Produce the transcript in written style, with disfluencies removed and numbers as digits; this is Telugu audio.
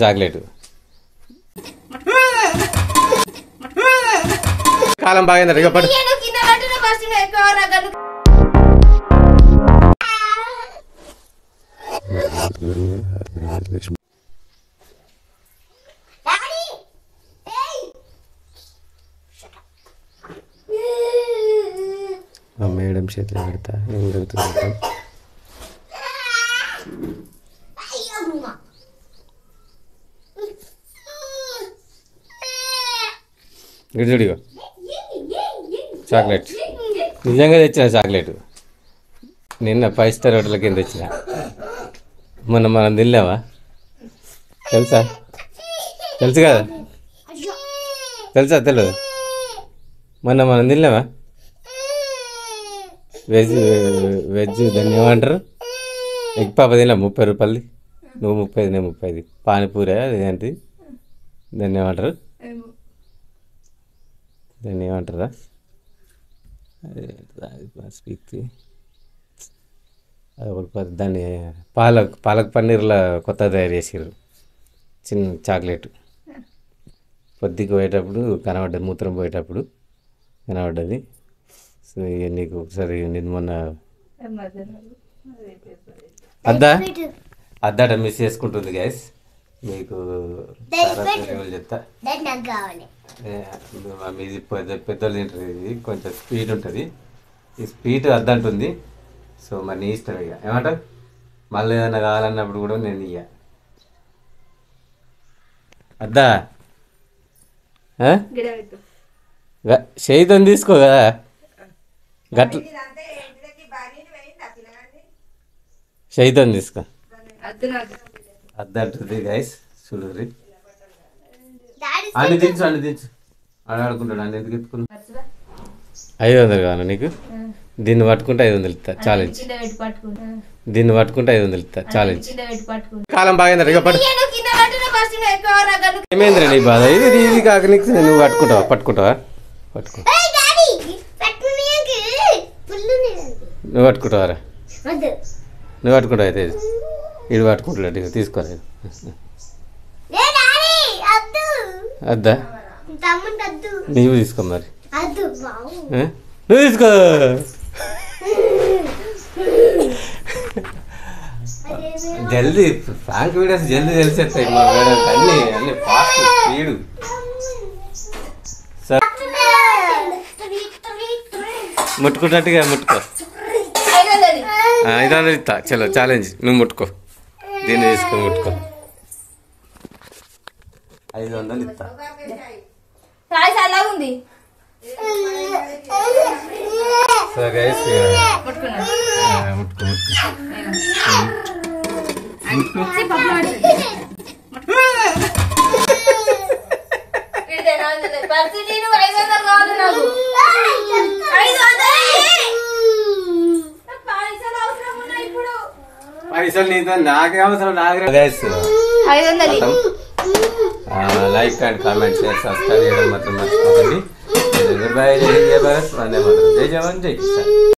చాక్లెట్ కాలం బాగా పడు మేడం చేతిలో పెడతా ఏం జరుగుతుంది గిడిచుడిగో చాక్లెట్ నిజంగా తెచ్చిన చాక్లెట్ నిన్న 5 స్టార్ హోటల్ కింద తెచ్చిన మనం తిన్నావా తెలుసు కదా తెలియదు మనం తిన్నావా వెజ్ దాన్ని ఏమంటారు ఎగ్ పాప తిన్నా 30 రూపాయలది నువ్వు 30 నేను 30 పానీపూరి ఏంటి దాన్ని ఏమంటారు ధన్యవాదారా స్పీక్ అది దాన్ని పాలక్ పన్నీర్లో కొత్త తయారు చేసారు చిన్న చాక్లెట్ పొద్దుకి పోయేటప్పుడు కనబడ్డది మూత్రం పోయేటప్పుడు కనబడ్డది సో నీకు ఒకసారి నేను మొన్న అద్దాట మిస్ చేసుకుంటుంది గ్యాస్ మీకు చెప్తా మీది పెద్దోళ్ళు తింటారు ఇది కొంచెం స్వీట్ ఉంటుంది ఈ స్వీట్ అద్దంటుంది సో మరి నీ ఇష్టం ఇక ఏమంటావు మళ్ళీ ఏదైనా కావాలన్నప్పుడు కూడా నేను ఇయ్య అద్దా చేయితో తీసుకో కదా గట్ల చేయితో తీసుకో అద్దంటుంది గైస్ చూడుర్రి అన్ని దించు ఆడుకుంటాడు అన్ని ఎందుకు ఎత్తుకున్నా 500 కావాలి నీకు దీన్ని పట్టుకుంటే 500 ఇస్తా ఛాలెంజ్ దీన్ని పట్టుకుంటే 500 ఇస్తా ఛాలెంజ్ కాలం బాగా పట్టు ఏమైందిరా నీ బాధ ఇది కాక నీకు నువ్వు పట్టుకుంటావా నువ్వు పట్టుకుంటావారా నువ్వు పట్టుకుంటావు అయితే ఇడు పట్టుకుంటాడు తీసుకోలేదు అద్దా నీవు తీసుకో మరి నువ్వు తీసుకో జల్దీ ఫ్రాంక్ వీడియోస్ జల్దీ తెలిసేస్తాయి మా మేడం అన్ని ఫాస్ట్ స్పీడు ముట్టుకున్నట్టుగా ముట్టుకో 500 ఇస్తా చలో ఛాలెంజ్ నువ్వు ముట్టుకో దీన్ని తీసుకొని ముట్టుకో 500 ఇస్తా సో గైస్ పైసలు నీతో నాకే అవసరం like and comment share subscribe చేయడం మాత్రం మర్చిపోకండి. జై భారత్ వందే మాతరం. జై జవాన్ జై కిసాన్.